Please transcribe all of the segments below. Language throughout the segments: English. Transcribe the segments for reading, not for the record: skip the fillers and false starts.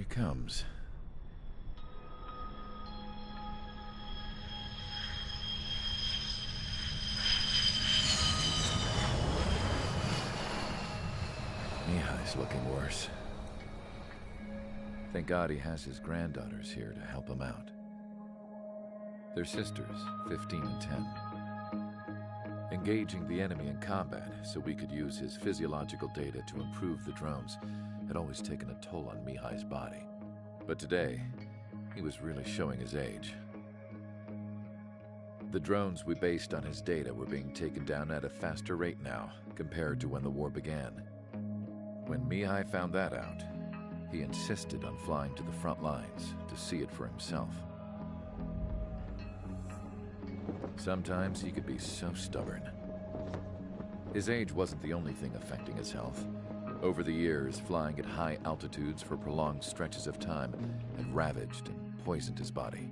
comes. Mihai's looking worse. Thank God he has his granddaughters here to help him out. They're sisters, 15 and 10. Engaging the enemy in combat so we could use his physiological data to improve the drones had always taken a toll on Mihai's body. But today, he was really showing his age. The drones we based on his data were being taken down at a faster rate now compared to when the war began. When Mihai found that out, he insisted on flying to the front lines to see it for himself. Sometimes he could be so stubborn. His age wasn't the only thing affecting his health. Over the years, flying at high altitudes for prolonged stretches of time had ravaged and poisoned his body.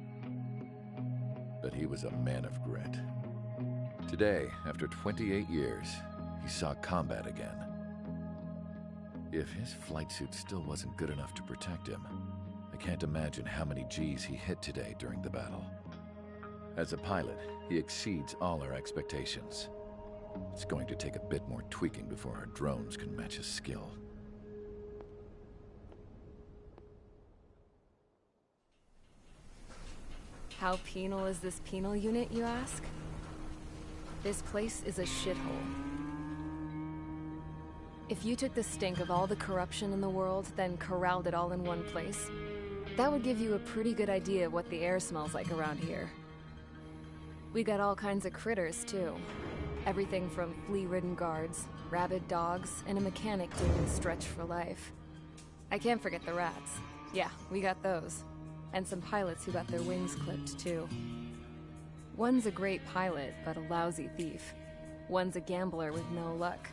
But he was a man of grit. Today, after 28 years, he saw combat again. If his flight suit still wasn't good enough to protect him, I can't imagine how many Gs he hit today during the battle. As a pilot, he exceeds all our expectations. It's going to take a bit more tweaking before our drones can match his skill. How penal is this penal unit, you ask? This place is a shithole. If you took the stink of all the corruption in the world, then corralled it all in one place, that would give you a pretty good idea of what the air smells like around here. We got all kinds of critters, too. Everything from flea-ridden guards, rabid dogs, and a mechanic doing a stretch for life. I can't forget the rats. Yeah, we got those. And some pilots who got their wings clipped, too. One's a great pilot, but a lousy thief. One's a gambler with no luck.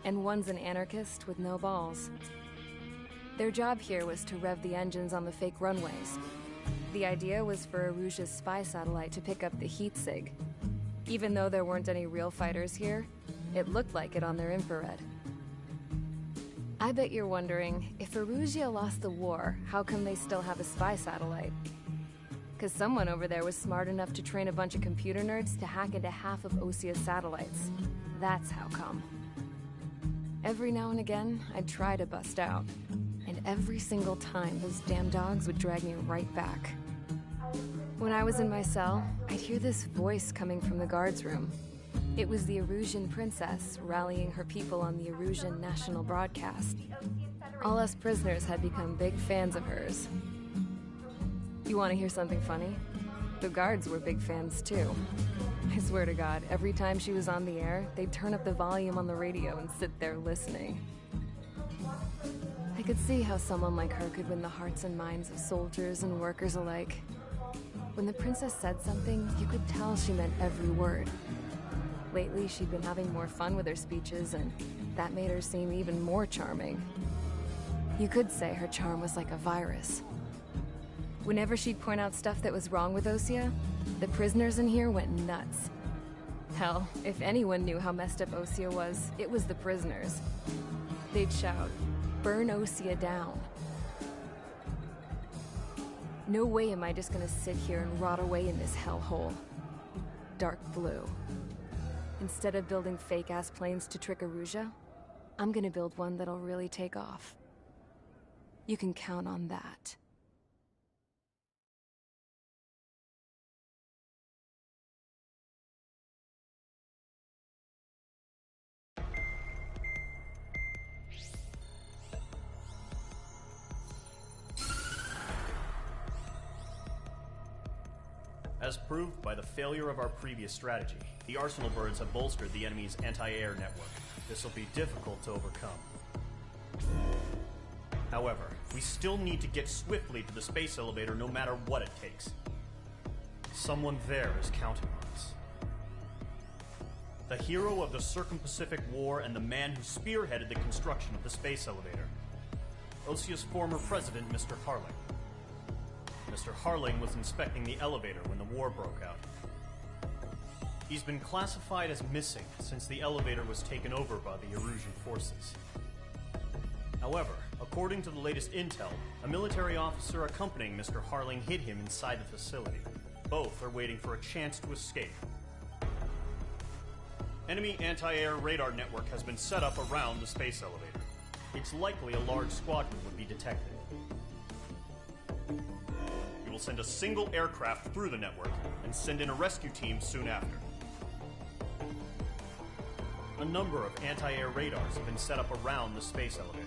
And one's an anarchist with no balls. Their job here was to rev the engines on the fake runways. The idea was for Aruja's spy satellite to pick up the heat sig. Even though there weren't any real fighters here, it looked like it on their infrared. I bet you're wondering, if Aruja lost the war, how come they still have a spy satellite? 'Cause someone over there was smart enough to train a bunch of computer nerds to hack into half of Osia's satellites. That's how come. Every now and again, I'd try to bust out. And every single time, those damn dogs would drag me right back. When I was in my cell, I'd hear this voice coming from the guards room. It was the Arusian princess rallying her people on the Arusian national broadcast. All us prisoners had become big fans of hers. You want to hear something funny? The guards were big fans too. I swear to God, every time she was on the air, they'd turn up the volume on the radio and sit there listening. I could see how someone like her could win the hearts and minds of soldiers and workers alike. When the princess said something, you could tell she meant every word. Lately, she'd been having more fun with her speeches, and that made her seem even more charming. You could say her charm was like a virus. Whenever she'd point out stuff that was wrong with Osia, the prisoners in here went nuts. Hell, if anyone knew how messed up Osia was, it was the prisoners. They'd shout, "Burn Osia down." No way am I just gonna sit here and rot away in this hellhole. Dark blue. Instead of building fake-ass planes to trick Aruja, I'm gonna build one that'll really take off. You can count on that. As proved by the failure of our previous strategy, the Arsenal birds have bolstered the enemy's anti-air network. This will be difficult to overcome. However, we still need to get swiftly to the space elevator no matter what it takes. Someone there is counting on us. The hero of the Circum-Pacific War and the man who spearheaded the construction of the space elevator. Osia's former president, Mr. Harling. Mr. Harling was inspecting the elevator when the war broke out. He's been classified as missing since the elevator was taken over by the Erusian forces. However, According to the latest intel, a military officer accompanying Mr. Harling hid him inside the facility. Both are waiting for a chance to escape. Enemy anti-air radar network has been set up around the space elevator. It's likely a large squadron would be detected. We will send a single aircraft through the network and send in a rescue team soon after. A number of anti-air radars have been set up around the space elevator.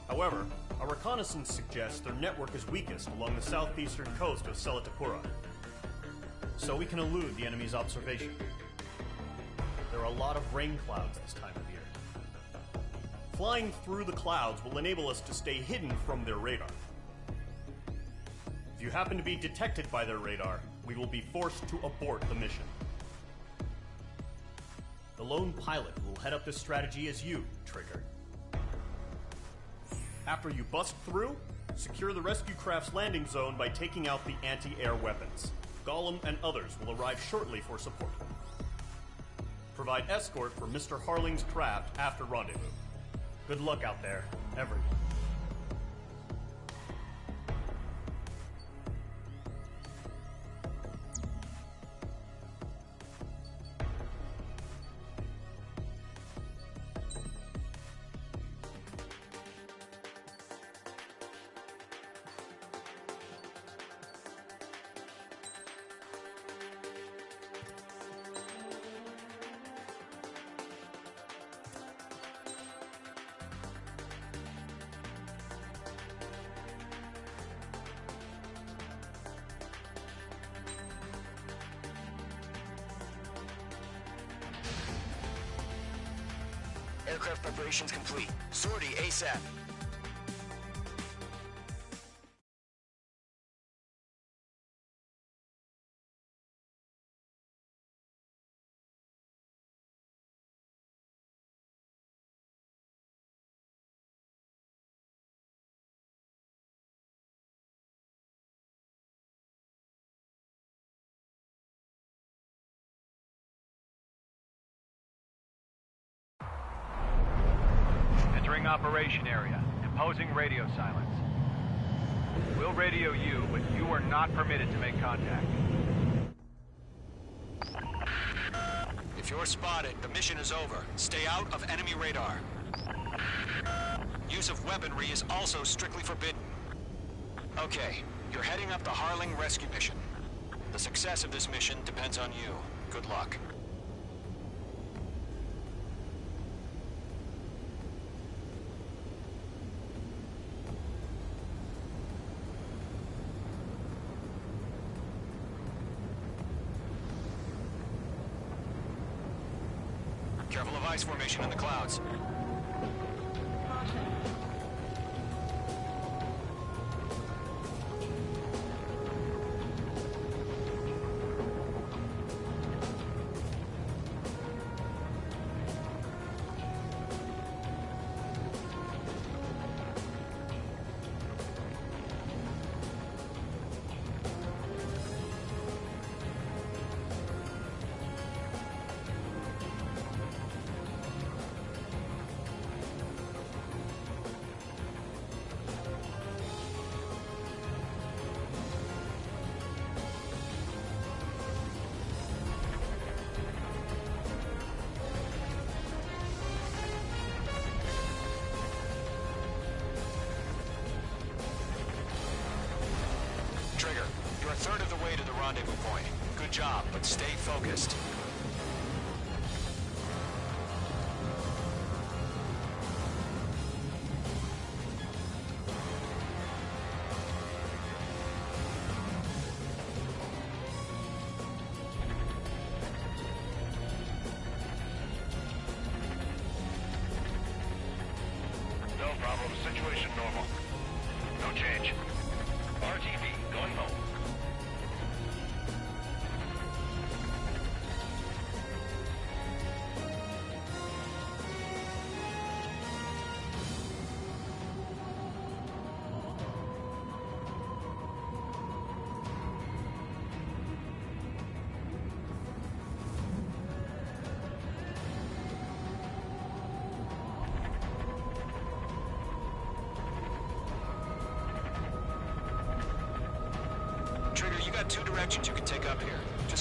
However, our reconnaissance suggests their network is weakest along the southeastern coast of Selatapura, so we can elude the enemy's observation. There are a lot of rain clouds this time of year. Flying through the clouds will enable us to stay hidden from their radar. If you happen to be detected by their radar, we will be forced to abort the mission. The lone pilot who will head up this strategy is you, Trigger. After you bust through, secure the rescue craft's landing zone by taking out the anti-air weapons. Gollum and others will arrive shortly for support. Provide escort for Mr. Harling's craft after rendezvous. Good luck out there, everyone. Aircraft preparations complete. Sortie ASAP. Entering operation area. Imposing radio silence. We'll radio you, but you are not permitted to make contact. If you're spotted, the mission is over. Stay out of enemy radar. Use of weaponry is also strictly forbidden. Okay, you're heading up the Harling rescue mission. The success of this mission depends on you. Good luck. Careful of ice formation in the clouds. Trigger, you're a third of the way to the rendezvous point. Good job, but stay focused. No problem. Situation normal. No change. RTV going home.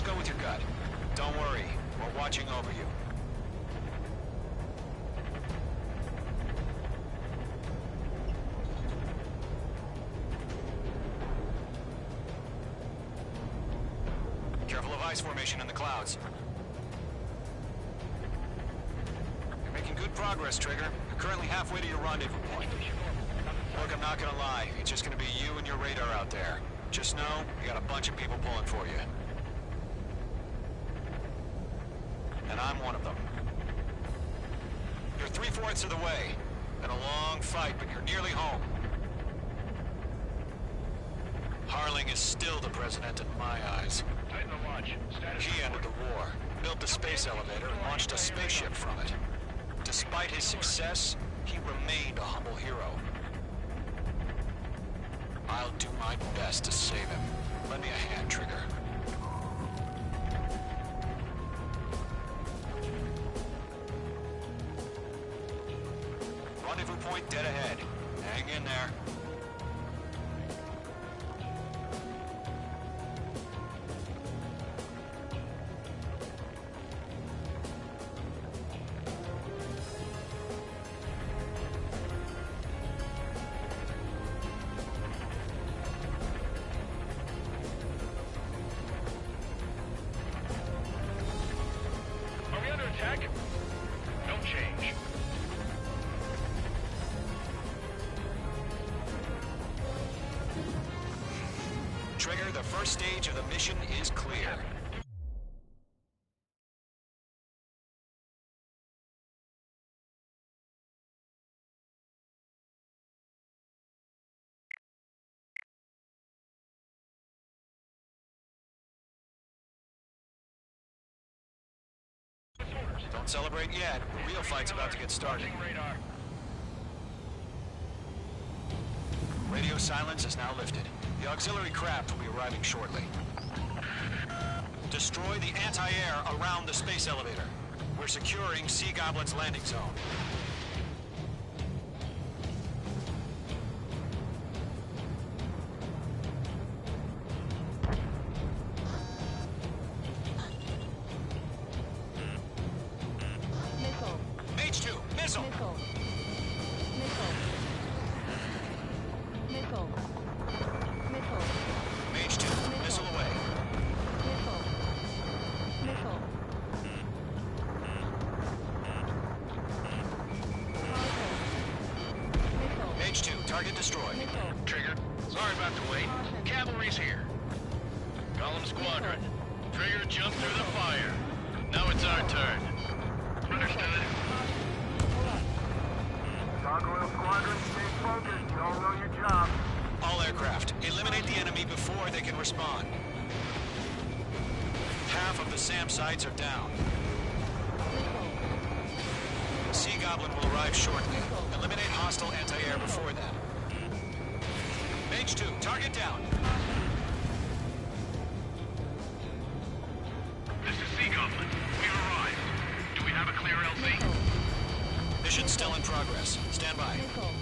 go with your gut. Don't worry, we're watching over you. Careful of ice formation in the clouds. You're making good progress, Trigger. You're currently halfway to your rendezvous point. Look, I'm not gonna lie. It's just gonna be you and your radar out there. Just know, you got a bunch of people pulling for you. And I'm one of them. You're 3/4 of the way. Been a long fight, but you're nearly home. Harling is still the president in my eyes. Tighten the launch. Status He ended the war, built the space elevator, and launched a spaceship from it. Despite his success, he remained a humble hero. I'll do my best to save him. Lend me a hand, Trigger. Rendezvous point dead ahead. Hang in there. Are we under attack? Don't change. Trigger, the first stage of the mission is clear. Don't celebrate yet. The real fight's about to get started. Radar. Radio silence is now lifted. The auxiliary craft will be arriving shortly. Destroy the anti-air around the space elevator. We're securing Sea Goblin's landing zone. Missile. H2, missile! Missile. Missile. Missile. Missile. Mage 2, missile away. Missile. Missile. Missile. Mage 2, target destroyed. Missile. Trigger. Sorry about the wait. Cavalry's here. Column Squadron. Trigger jumped through the fire. Now it's our turn. Understood. Gargoyle Squadron, stay focused. You all know your job. All aircraft, eliminate the enemy before they can respond. Half of the SAM sites are down. Sea Goblin will arrive shortly. Eliminate hostile anti-air before then. Mage 2, target down. This is Sea Goblin. We've arrived. Do we have a clear LZ? Mission still in progress. Stand by. Missile.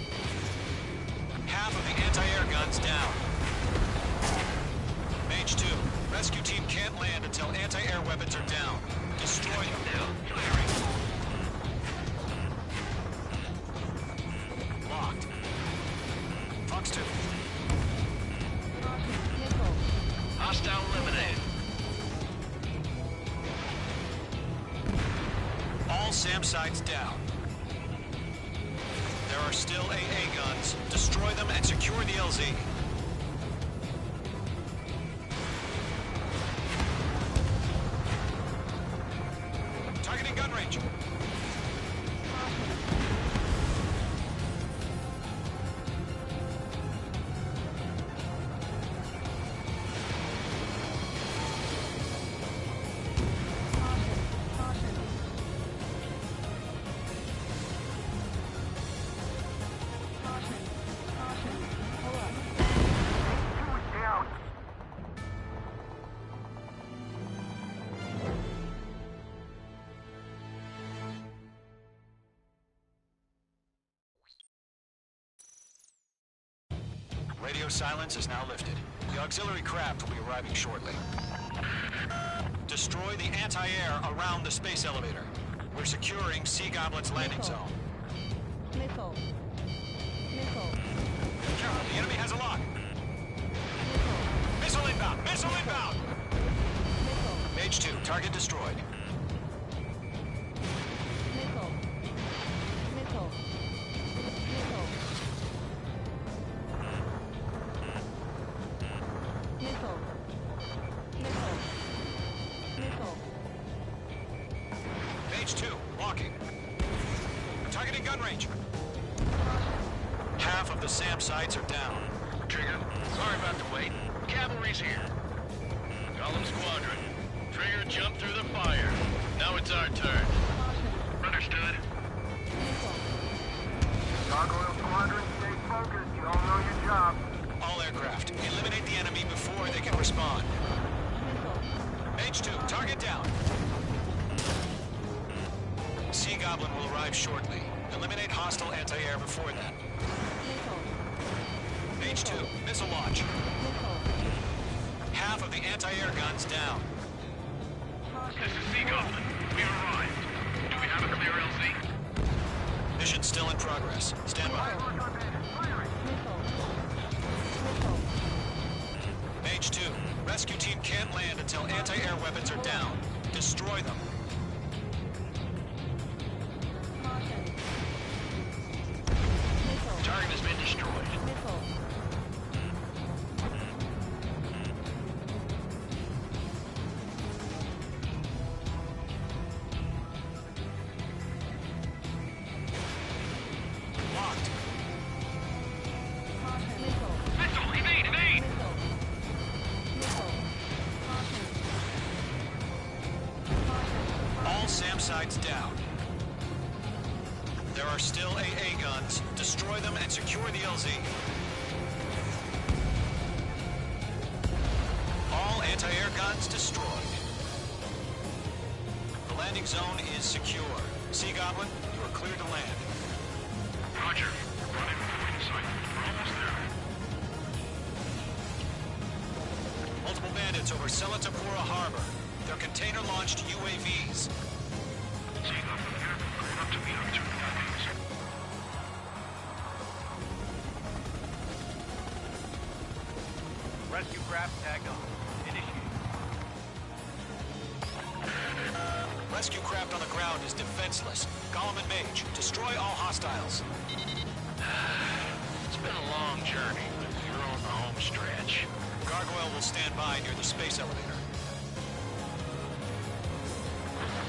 Half of the anti-air guns down. Mage 2, rescue team can't land until anti-air weapons are down. Destroy them now. Firing. Locked. Fox 2. Missile. Hostile eliminated. All SAM sites down. There are still AA guns. Destroy them and secure the LZ. Targeting gun range. Down. Radio silence is now lifted. The auxiliary craft will be arriving shortly. destroy the anti-air around the space elevator. We're securing Sea Goblin's landing zone. Missile. Missile. Careful, the enemy has a lock. Missile inbound! Missile inbound! Mage 2, target destroyed. Missile. Missile. Missile. Missile. Missile. Missile. Mage 2, walking. Targeting gun range. Half of the SAM sites are down. Trigger, sorry about the wait. Cavalry's here. Golem Squadron. Trigger jumped through the fire. Now it's our turn. Understood. Gargoyle Squadron, stay focused. You all know your job. All aircraft, eliminate the enemy before they can respond. Mage 2, target down. Sea Goblin will arrive shortly. Eliminate hostile anti-air before that. Mage 2, missile launch. Half of the anti-air guns down. This is Sea Goblin. We arrived. Do we have a clear LZ? Mission still in progress. Stand by. Mage 2, rescue team can't land until anti-air weapons are down. Destroy them. Target has been destroyed. Locked. Missile! Evade! Evade! All SAM sites down. There are still AA guns. Destroy them and secure the LZ. All anti-air guns destroyed. The landing zone is secure. Sea Goblin, you are cleared to land. Roger. Running point in sight. We're almost there. Multiple bandits over Selatapura Harbor. They're container-launched UAVs. Sea Goblin here. Going up to meet our two enemies. Rescue craft tagged on. Initiate. Rescue craft on the ground is defenseless. Golem and Mage, destroy all hostiles. It's been a long journey, but you're on the home stretch. Gargoyle will stand by near the space elevator.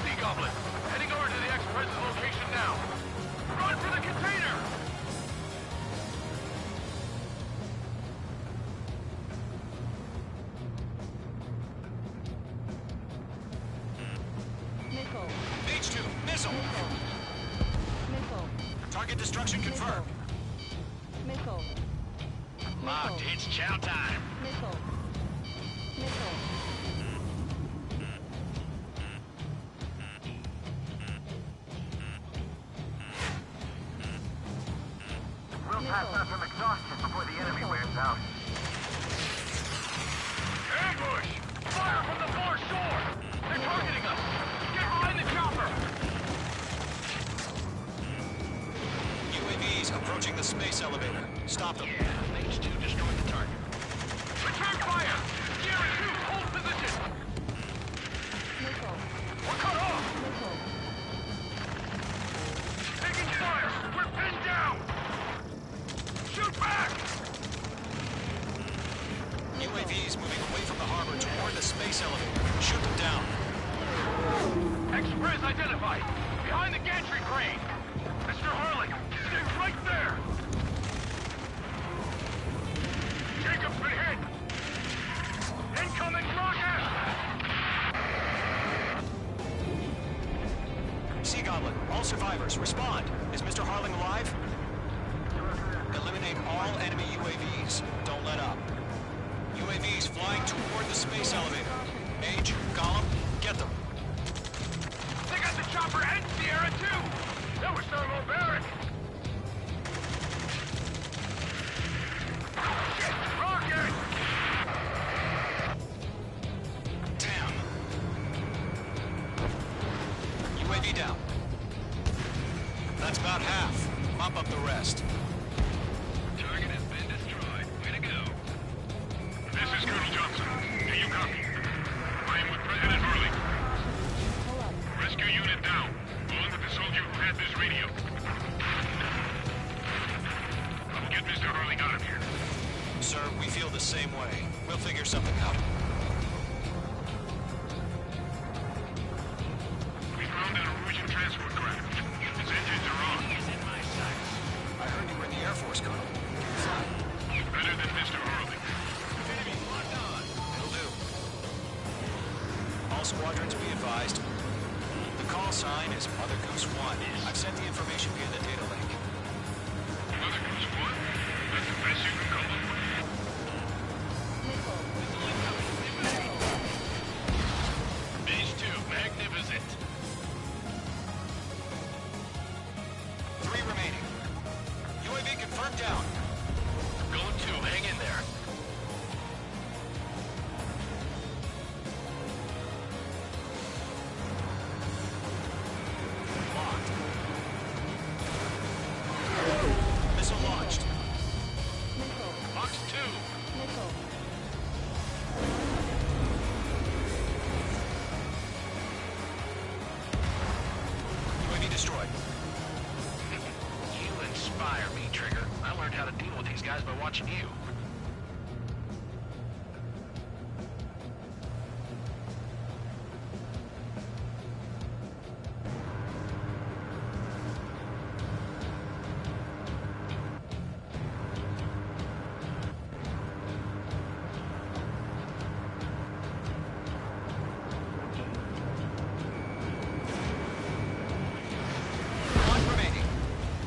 Sea Goblin, heading over to the Express's location now. Run for the container! Missile. Mage 2, missile! Missile. Target destruction confirmed. Missile. Locked. It's chow time. Missile. Missile. We'll pass out some exhaustion before the enemy wears out. Ambush! Fire from the far shore! They're targeting us! Get behind the chopper! UAVs approaching the space elevator. Stop them. Yeah, Mage 2 destroyed the target. Return fire! Sierra 2, hold position! Missile. We're cut off! Missile. Taking fire! We're pinned down! Shoot back! UAVs moving away from the harbor toward the space elevator. Shoot them down. Express identified! Behind the gantry crane! Mr. Harlan, stay right there! Jacob's been hit! Incoming rocket! Sea Goblin, all survivors, respond. Is Mr. Harling alive? Eliminate all enemy UAVs. Don't let up. UAVs flying toward the space elevator. Mage, Golem, get them. They got the chopper and Sierra too! That was thermobaric! Shit! Rocket! Damn. UAV down. That's about half. Mop up the rest. Target has been destroyed. Way to go. This is Colonel Johnson. Do you copy? I am with President Hurley. Pull up. Rescue unit down. Along with the soldier who had this radio. I'll get Mr. Hurley out of here. Sir, we feel the same way. We'll figure something out. We found an Norwegian transport craft. Its engines are on. I heard you were in the Air Force, Colonel. Better than Mr. Hurley. It'll do. All squadrons be advised. The call sign is Mother Goose 1. I've sent the information via the data link. Mother Goose 1? That's the best you can call it? Missile. Base 2, magnificent. 3 remaining. UAV confirmed down. Go 2, hang in there. Locked. Missile launched. Missile. Box 2. Missile. UAV destroyed. You inspire me, Trigger. I learned how to deal with these guys by watching you. One remaining.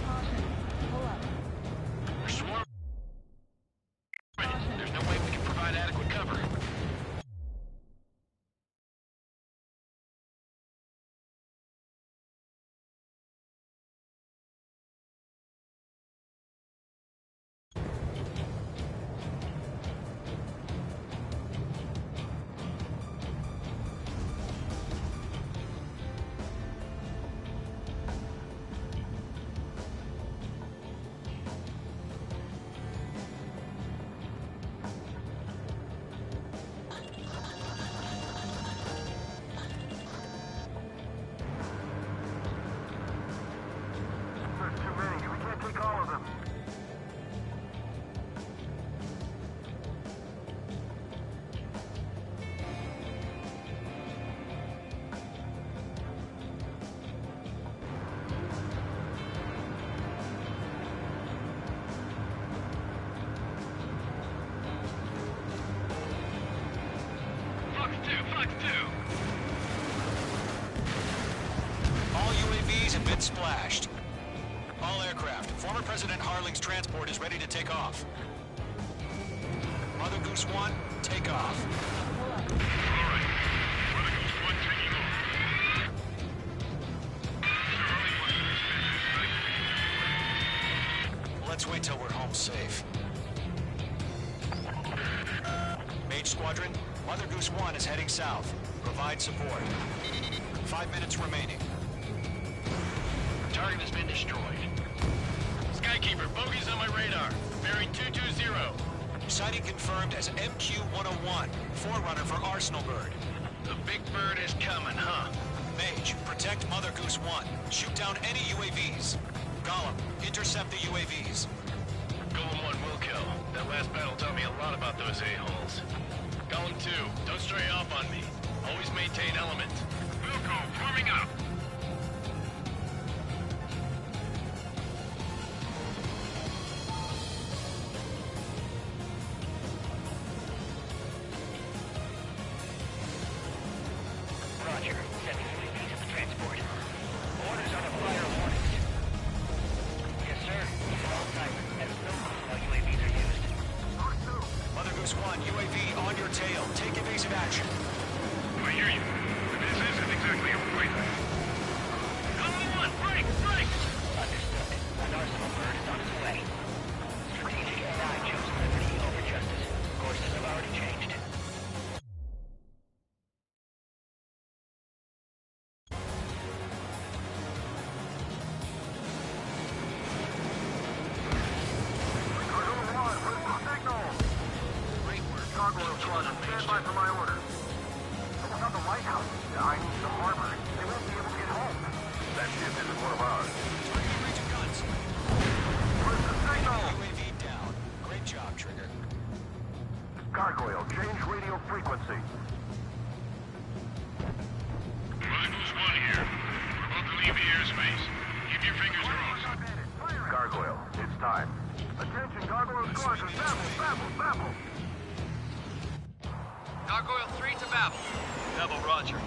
Caution. Pull up. We're swarming. There's no way we can provide adequate cover. There's too many. We can't take all of them. Fox 2, Fox 2. All UAVs have been splashed. All aircraft. Former President Harling's transport is ready to take off. Mother Goose 1, take off. Pull up. All right. Mother Goose 1 taking off. Mr. Hurley wants to spend his life. Let's wait till we're home safe. Mage Squadron, Mother Goose 1 is heading south. Provide support. 5 minutes remaining. Target has been destroyed. Skykeeper, bogeys on my radar. Bearing 220. Sighting confirmed as MQ-101, forerunner for Arsenal Bird. The big bird is coming, huh? Mage, protect Mother Goose 1. Shoot down any UAVs. Gollum, intercept the UAVs. Golem 1 will kill. That last battle taught me a lot about those a-holes. Golem 2, don't stray off on me. Always maintain element. Wilco, forming up. Roger. Sending UAV to the transport. Orders on a fire warning. Yes, sir. All tight. As no while UAVs are used. Mother Goose 1, UAV on your tail. Take evasive action. I hear you. lighthouse. I need the harbor. They won't be able to get home. That ship isn't one of ours. Target range of guns. Where's the signal? UAV down. Great job, Trigger. Gargoyle, change radio frequency. Rivals 1 here. We're about to leave the airspace. Keep your fingers crossed. Gargoyle, it's time. Attention, Gargoyle squadron. Babble. Gargoyle 3 to Babel. Babel, roger.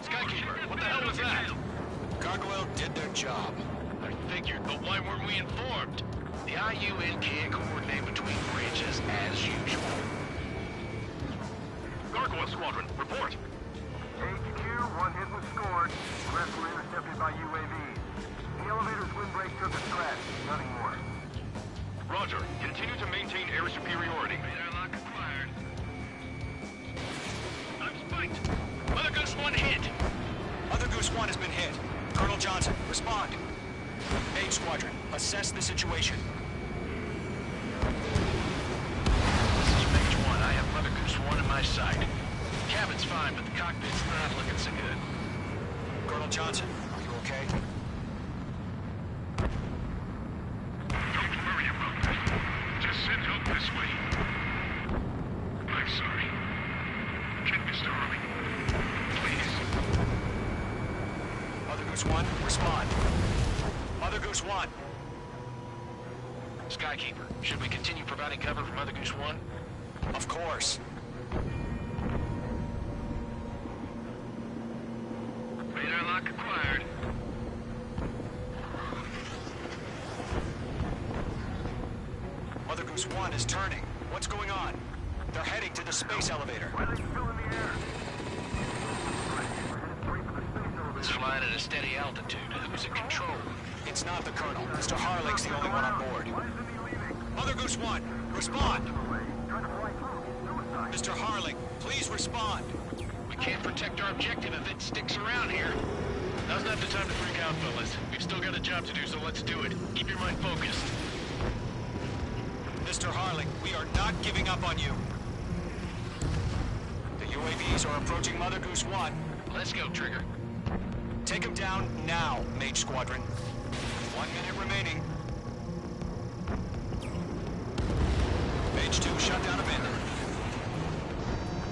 Skykeeper, what the hell was that? Gargoyle did their job. I figured, but why weren't we informed? The IUN can't coordinate between branches as usual. Gargoyle Squadron, report. HQ, one hit was scored. The rest were intercepted by UAVs. The elevator's windbreak took a scratch. Nothing more. Roger. Continue to maintain air superiority. Radar lock acquired. I'm spiked. Mother Goose 1 hit. Mother Goose 1 has been hit. Colonel Johnson, respond. Mage Squadron, assess the situation. This is Mage 1. I have Mother Goose 1 in my sight. Cabin's fine, but the cockpit's not looking so good. Colonel Johnson, are you okay? Don't worry about that. Just send help this way. I'm sorry. Get Mr. Harley. Please. Mother Goose 1, respond. Mother Goose 1. Skykeeper, should we continue providing cover for Mother Goose 1? Of course. Radar lock acquired. Mother Goose 1 is turning. What's going on? They're heading to the space elevator. Why are they still in the air? We're headed straight for the space elevator. It's flying at a steady altitude. Who's in control? It's not the Colonel. Mr. Harling's the only one on board. Why isn't he leaving? Mother Goose 1, respond. Away. Trying to fly through. Suicide. Mr. Harling, please respond. We can't protect our objective if it sticks around here. Now's not the time to freak out, fellas. We've still got a job to do, so let's do it. Keep your mind focused. Mr. Harling, we are not giving up on you. The UAVs are approaching Mother Goose 1. Let's go, Trigger. Take them down now, Mage Squadron. 1 minute remaining. Mage 2, shut down abandoned.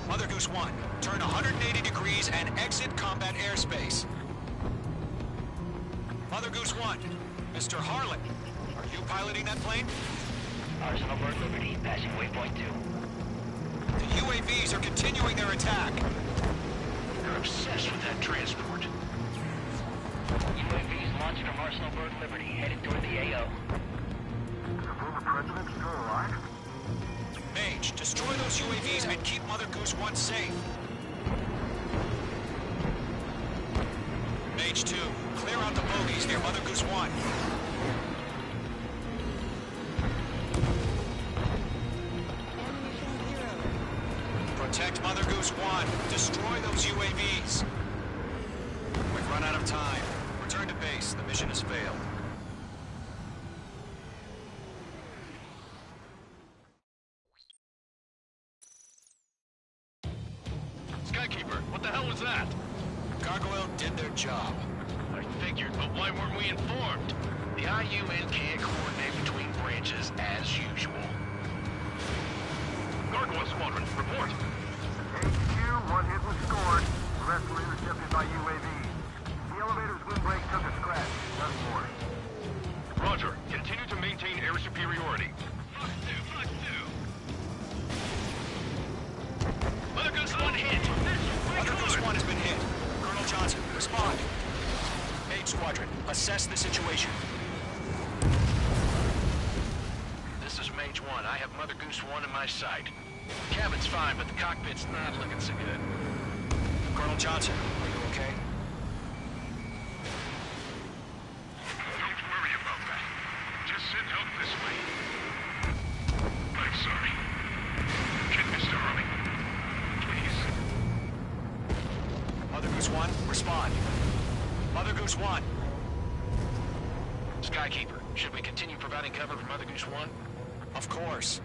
Mother Goose 1, turn 180 degrees and exit combat airspace. Mother Goose 1, Mr. Harling, are you piloting that plane? Arsenal Bird Liberty, passing waypoint 2. The UAVs are continuing their attack. They're obsessed with that transport. UAVs launched from Arsenal Bird Liberty, headed toward the AO. Is the former president still alive? Mage, destroy those UAVs and keep Mother Goose 1 safe. Mage 2, clear out the bogies near Mother Goose 1. Ammunition 0. Protect Mother Goose 1. Destroy those UAVs. We've run out of time. Return to base. The mission has failed. Skykeeper, what the hell was that? Gargoyle did their job. I figured, but why weren't we informed? The IUN can't coordinate between branches as usual. Gargoyle Squadron, report. HQ, one hit was scored. The rest were intercepted by UAVs. The elevator's windbreak took a scratch. Nothing more. Roger. Continue to maintain air superiority. Fox 2. Mother Goose 1 hit. Mother Goose 1 has been hit. Colonel Johnson, respond. Mage Squadron, assess the situation. This is Mage 1. I have Mother Goose 1 in my sight. Cabin's fine, but the cockpit's not looking so good. Colonel Johnson, are you okay? Don't worry about that. Just send help this way. Goose 1. Skykeeper, should we continue providing cover for Mother Goose 1? Of course.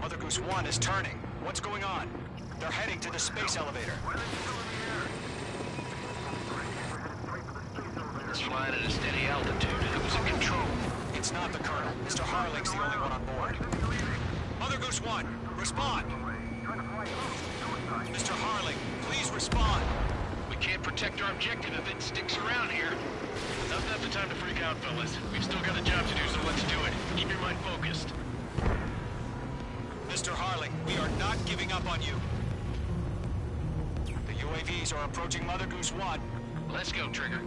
Mother Goose 1 is turning. What's going on? They're heading to the space elevator. It's flying at a steady altitude. Who's in control? It's not the Colonel. Mr. Harling's the only one on board. Mother Goose 1, respond! Mr. Harling, please respond! We can't protect our objective if it sticks around here. Now's not the time to freak out, fellas. We've still got a job to do, so let's do it. Keep your mind focused. Mr. Harling, we are not giving up on you. The UAVs are approaching Mother Goose 1. Let's go, Trigger.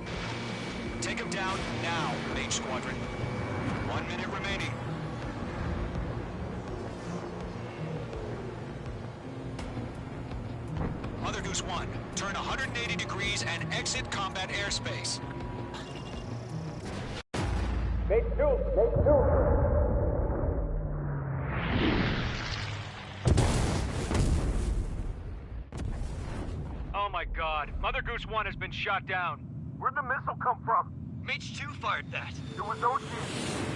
Take them down now, Mage Squadron. 1 minute remaining. Mother Goose 1, turn 180 degrees and exit combat airspace. Oh my god, Mother Goose 1 has been shot down. Where'd the missile come from? Mage 2 fired that. It was OG.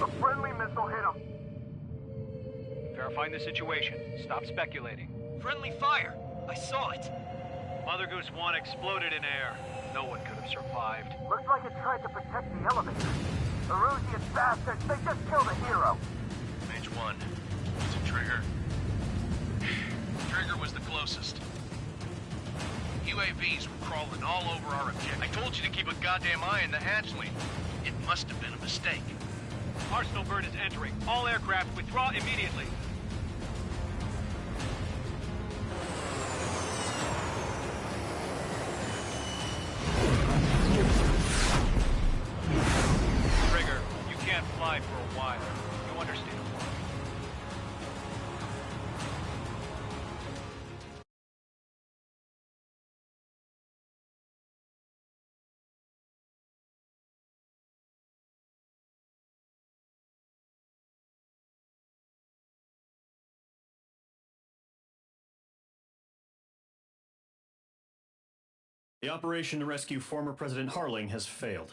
A friendly missile hit him. Verifying the situation. Stop speculating. Friendly fire. I saw it. Mother Goose 1 exploded in air. No one could have survived. Looks like it tried to protect the elevator. The Erusian bastards, they just killed a hero. Mage 1. Is it Trigger? Trigger was the closest. UAVs were crawling all over our objective. I told you to keep a goddamn eye on the hatchling. It must have been a mistake. Arsenal bird is entering. All aircraft withdraw immediately. Trigger, you can't fly for a while. You understand why. The operation to rescue former President Harling has failed.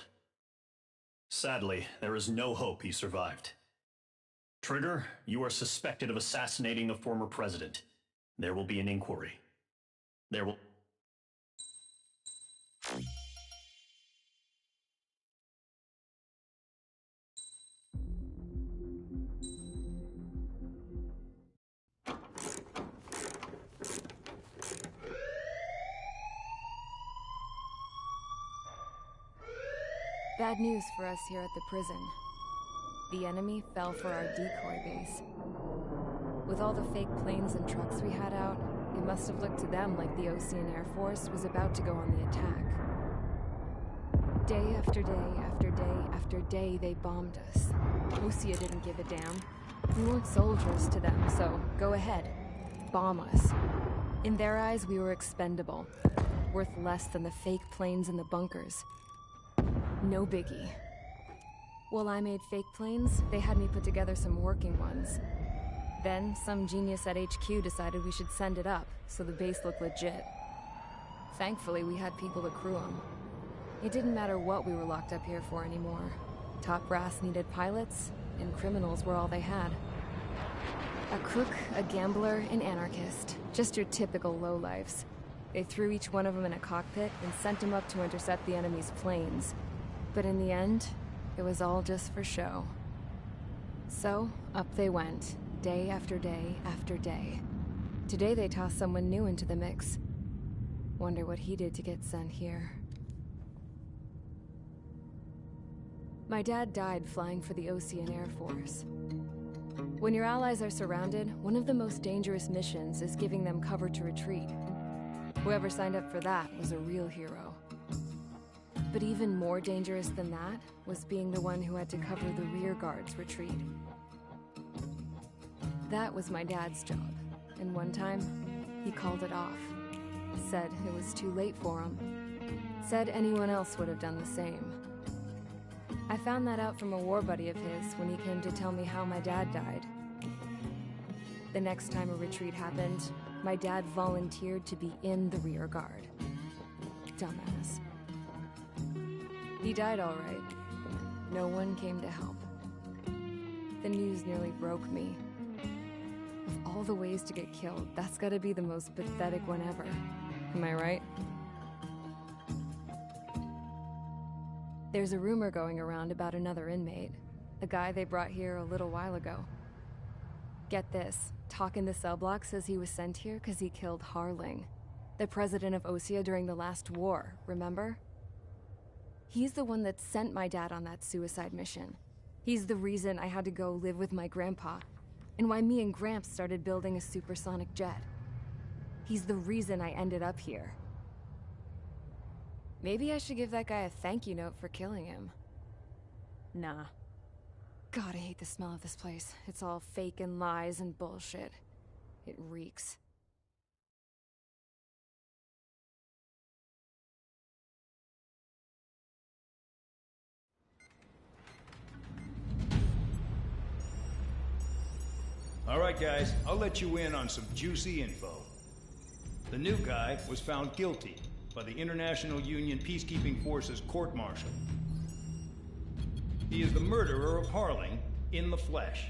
Sadly, there is no hope he survived. Trigger, you are suspected of assassinating the former president. There will be an inquiry. There will... Bad news for us here at the prison. The enemy fell for our decoy base. With all the fake planes and trucks we had out, it must have looked to them like the Ocean Air Force was about to go on the attack. Day after day after day after day, they bombed us. Lucia didn't give a damn. We weren't soldiers to them, so go ahead. Bomb us. In their eyes, we were expendable. Worth less than the fake planes in the bunkers. No biggie. While I made fake planes, they had me put together some working ones. Then, some genius at HQ decided we should send it up, so the base looked legit. Thankfully, we had people to crew them. It didn't matter what we were locked up here for anymore. Top brass needed pilots, and criminals were all they had. A crook, a gambler, an anarchist. Just your typical lowlifes. They threw each one of them in a cockpit and sent them up to intercept the enemy's planes. But in the end, it was all just for show. So, up they went, day after day after day. Today they tossed someone new into the mix. Wonder what he did to get sent here. My dad died flying for the Ocean Air Force. When your allies are surrounded, one of the most dangerous missions is giving them cover to retreat. Whoever signed up for that was a real hero. But even more dangerous than that was being the one who had to cover the rear guard's retreat. That was my dad's job, and one time, he called it off. Said it was too late for him. Said anyone else would have done the same. I found that out from a war buddy of his when he came to tell me how my dad died. The next time a retreat happened, my dad volunteered to be in the rear guard. Dumbass. He died all right. No one came to help. The news nearly broke me. Of all the ways to get killed, that's gotta be the most pathetic one ever. Am I right? There's a rumor going around about another inmate. A guy they brought here a little while ago. Get this, talk in the cell block says he was sent here because he killed Harling, the president of Osea during the last war, remember? He's the one that sent my dad on that suicide mission. He's the reason I had to go live with my grandpa, and why me and Gramps started building a supersonic jet. He's the reason I ended up here. Maybe I should give that guy a thank you note for killing him. Nah. God, I hate the smell of this place. It's all fake and lies and bullshit. It reeks. All right, guys, I'll let you in on some juicy info. The new guy was found guilty by the International Union Peacekeeping Forces court-martial. He is the murderer of Harling in the flesh.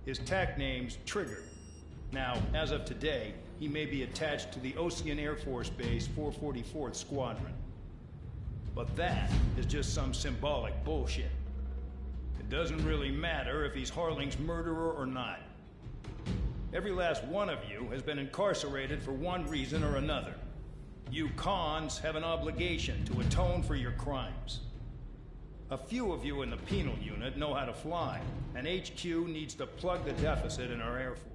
His TAC name's Trigger. Now, as of today, he may be attached to the Ocean Air Force Base 444th Squadron. But that is just some symbolic bullshit. It doesn't really matter if he's Harling's murderer or not. Every last one of you has been incarcerated for one reason or another. You cons have an obligation to atone for your crimes. A few of you in the penal unit know how to fly, and HQ needs to plug the deficit in our Air Force.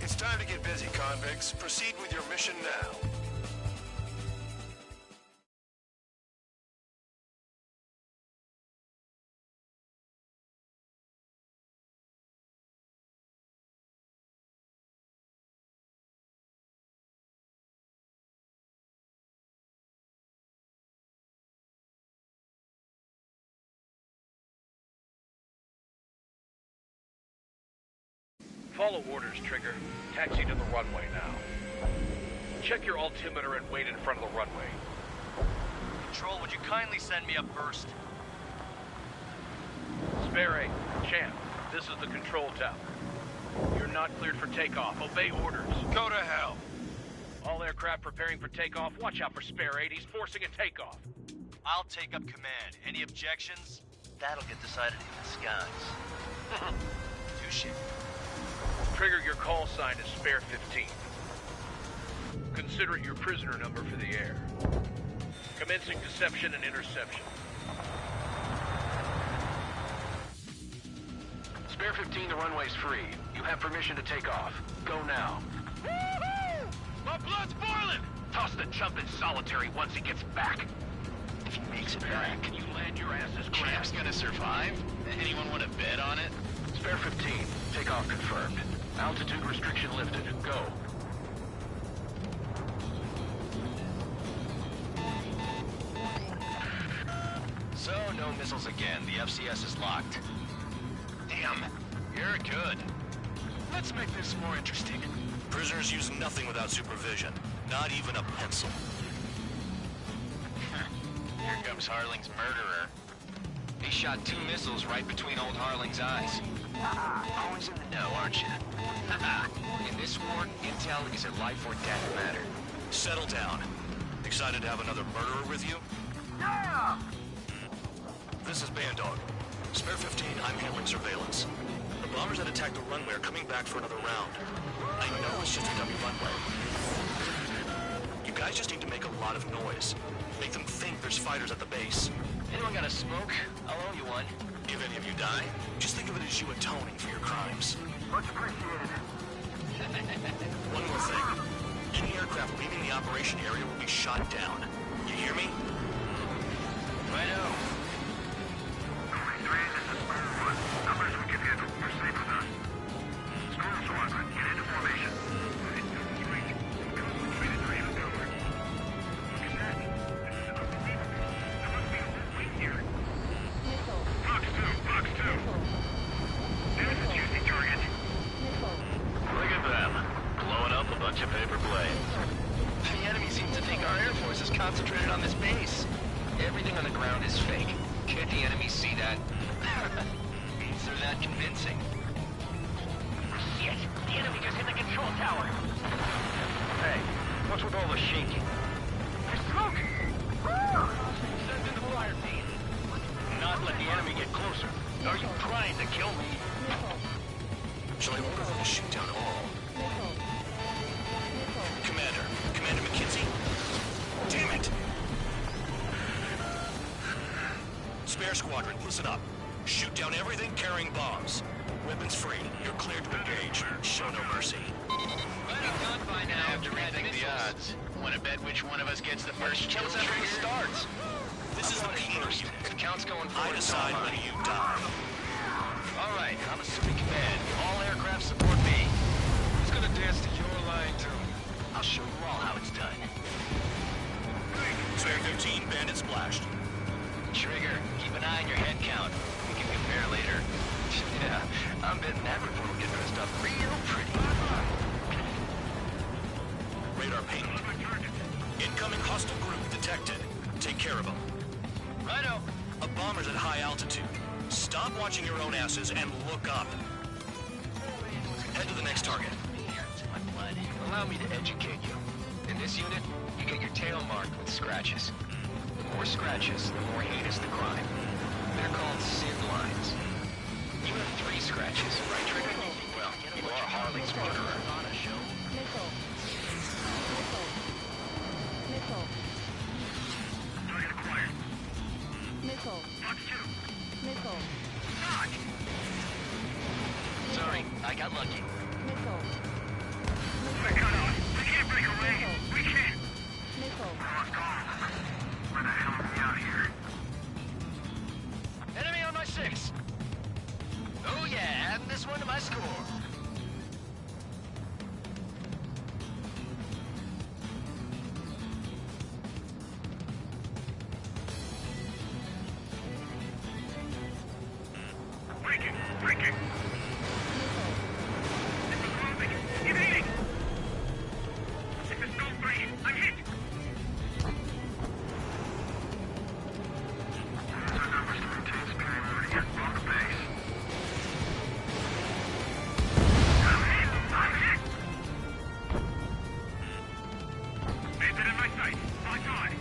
It's time to get busy, convicts. Proceed with your mission now. Follow orders, Trigger. Taxi to the runway now. Check your altimeter and wait in front of the runway. Control, would you kindly send me up first? Spare 8, Champ, this is the control tower. You're not cleared for takeoff. Obey orders. Go to hell. All aircraft preparing for takeoff. Watch out for Spare 8. He's forcing a takeoff. I'll take up command. Any objections? That'll get decided in the skies. Touche. Trigger, your call sign is Spare 15. Consider it your prisoner number for the air. Commencing deception and interception. Spare Spare 15, the runway's free. You have permission to take off. Go now. Woohoo! My blood's boiling! Toss the chump in solitary once he gets back. If he makes it back, can you land your asses Champ's gonna survive? Anyone want to bet on it? Spare 15. Takeoff confirmed. Altitude restriction lifted. Go. So, no missiles again. The FCS is locked. Damn, you're good. Let's make this more interesting. Prisoners use nothing without supervision. Not even a pencil. Here comes Harling's murderer. He shot 2 missiles right between old Harling's eyes. Always in the know, aren't you? In this war, intel is a life or death matter. Settle down. Excited to have another murderer with you? Yeah! This is Bandog. Spare 15, I'm handling surveillance. The bombers that attacked the runway are coming back for another round. I know it's just a dummy runway. You guys just need to make a lot of noise. Make them think there's fighters at the base. Anyone got a smoke? I'll owe you one. If any of you die, just think of it as you atoning for your crimes. Much appreciated. One more thing. Any aircraft leaving the operation area will be shot down. You hear me? Righto. Only 3, this is Square 1. Numbers we can handle. We're safe with us. Square Squadron, get into formation. Concentrated raven cover. Look at that. This is unbelievable. There must be a whole wing here. Missile. Fox 2, Fox 2. There's the juicy target. Missile. Look at them. Blowing up a bunch of paper planes. The enemy seems to think our Air Force is concentrated on this base. Everything on the ground is fake. Can't the enemy see that? Means they're that convincing. Shit! The enemy just hit the control tower! Hey, what's with all the shaking? There's smoke! Send in the fire team. Not let the enemy get closer. Are you trying to kill me? Missile. Shall I order them to shoot down all? Missile. Missile. Commander McKenzie? Damn it! Spare squadron, listen up. Shoot down everything carrying bombs. Weapons free. You're cleared to engage. Show no mercy. Right up done by now. I have to rethink the odds. Want to bet which one of us gets the first kill after he starts? This is the first. The count's going I forward. decide when you die. All right, I'm assuming command. All aircraft support me. Who's gonna dance to your line tune? I'll show you all how it's done. Spare 15, bandit splashed. Trigger, keep an eye on your head count. We can compare later. Yeah, I'm betting that report will get dressed up real pretty. Radar ping. Incoming hostile group detected. Take care of them. Righto. A bomber's at high altitude. Stop watching your own asses and look up. Head to the next target. It's my blood. Allow me to educate you. In this unit, you get your tail marked with scratches. The more scratches, the more heinous the crime. They're called sin lines. You have 3 scratches, right, Trigger? Well, you are Harley's murderer. Missile. Missile. Missile. Target acquired. Missile. Fox 2. Missile. Dodge! Sorry, I got lucky. Missile. We're cut off. We can't break away. We can't. Missile. Lost all. Where the hell are we out here? Enemy on my 6. Oh yeah, adding this one to my score. Breaking! Breaking! This is moving! Evading! This is no break! I'm hit! Our numbers to maintain superiority at block base. I'm hit! I'm hit! Bandit in my sight! Lock on!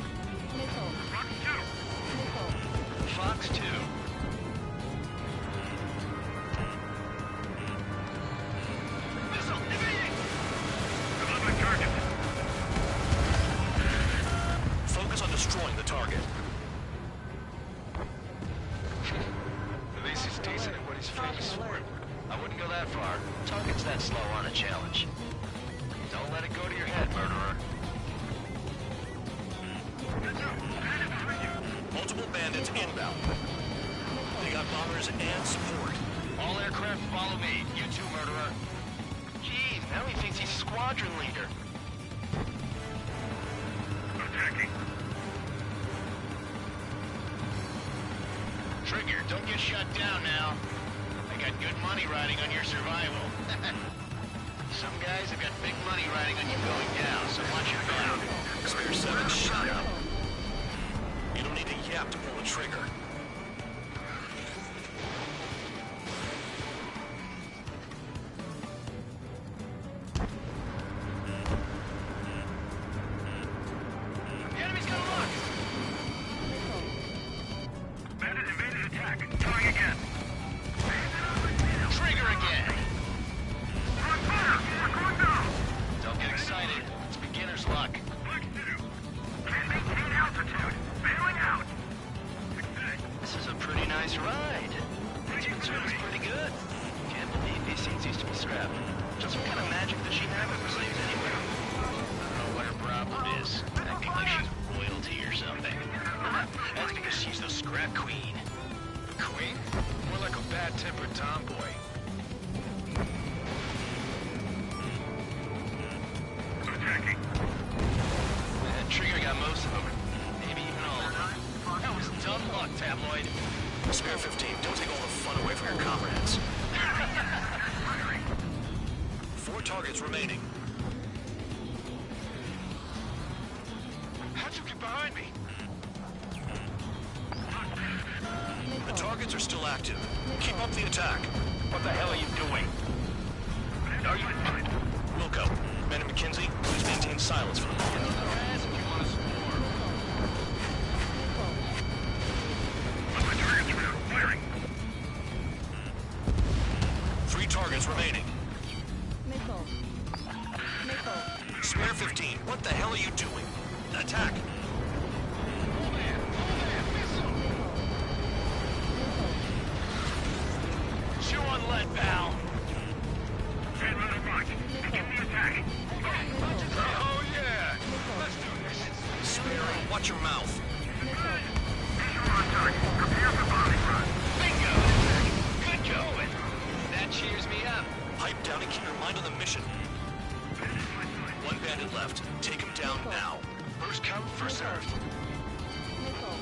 Missile. Fox 2! Missile. Fox 2. Missile! Evading! I'm on my target! Focus on destroying the target. At least he's decent at what he's famous for. I wouldn't go that far. Target's that slow on a challenge. Don't let it go to your head, murderer. Multiple bandits inbound. They got bombers and support. All aircraft follow me. You too, murderer. Jeez, now he thinks he's squadron leader. Attacking. Trigger, don't get shut down now. I got good money riding on your survival. Some guys have got big money riding on you going down, so watch your back. Spare 7, shut up. You don't need a yap to pull the trigger. The enemy's got a lock! Bandit invaded attack. Trying again. Trigger again! On fire! We're going down! Don't get excited. It's beginner's luck. Flex 2. Can't maintain altitude. Bailing out. This is a pretty nice ride. Engine service pretty good. Can't believe these seats used to be scrapped. Just what kind of magic does she have at slaves anyway? I don't know what her problem is. Acting like she's royalty or something. That's because she's the scrap queen. Queen? More like a bad-tempered tomboy. Attacking. Trigger got most of them. Maybe even all of them. That was dumb luck, tabloid. Spare 15, don't take all the fun away from your comrades. 4 targets remaining. How'd you get behind me? The targets are still active. Keep up the attack. What the hell are you doing? Are you fine? Wilco, Man and McKenzie, please maintain silence for the moment. If you want to score. On my target's route. Firing. 3 targets remaining. Missile. Missile. Spare 15, what the hell are you doing? Attack. Chew on lead, pal. Red runner march. Begin the attack. Oh, yeah. Let's do this. Spare, watch your mouth. Visual on target. Prepare for bombing run. Bingo. Good going. That cheers me up. Pipe down and keep your mind on the mission. 1 bandit left. Take him down now. First come, first served. Missile.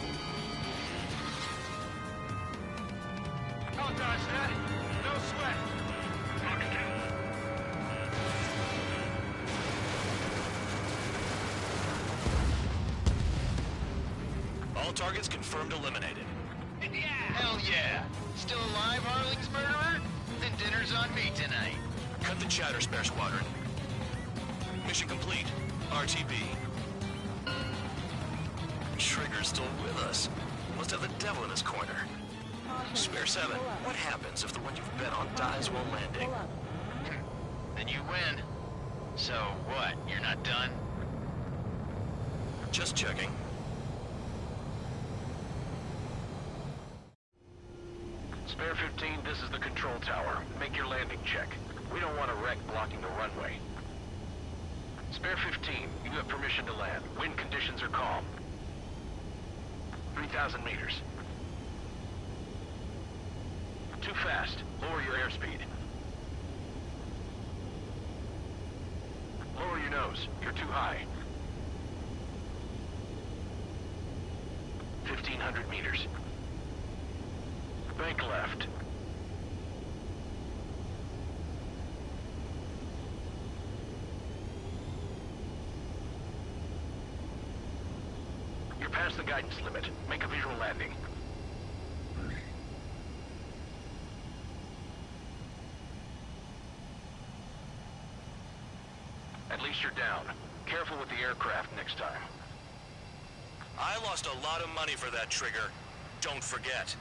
I'll dodge that. No sweat. Fox 2. All targets confirmed eliminated. Hell yeah. Still alive, Harling's murderer? Then dinner's on me tonight. Cut the chatter, Spare Squadron. Mission complete. RTB. Trigger's still with us. Must have the devil in his corner. Spare 7, what happens if the one you've bet on dies while landing? Pull up. Then you win. So what, you're not done? Just checking. Spare 15, this is the control tower. Make your landing check. We don't want a wreck blocking the runway. Spare 15, you have permission to land. Wind conditions are calm. 3,000 meters. Too fast. Lower your airspeed. Lower your nose. You're too high. 1,500 meters. Bank left. You're past the guidance limit. Make a visual landing. At least you're down. Careful with the aircraft next time. I lost a lot of money for that trigger. Don't forget.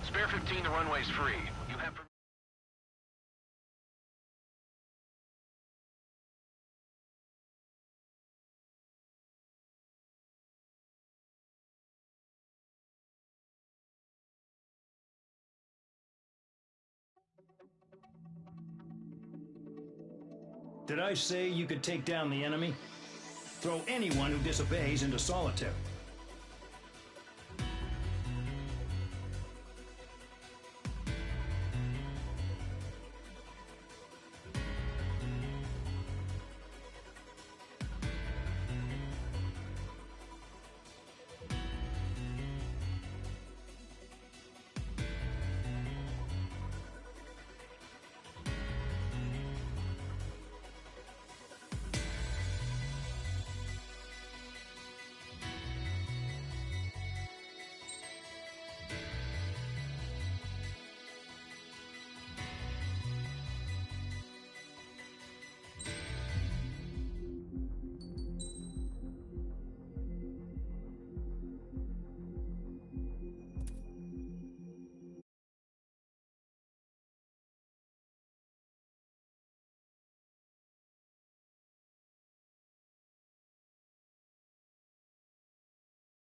Spare 15, the runway's free. You have Did I say you could take down the enemy? Throw anyone who disobeys into solitary.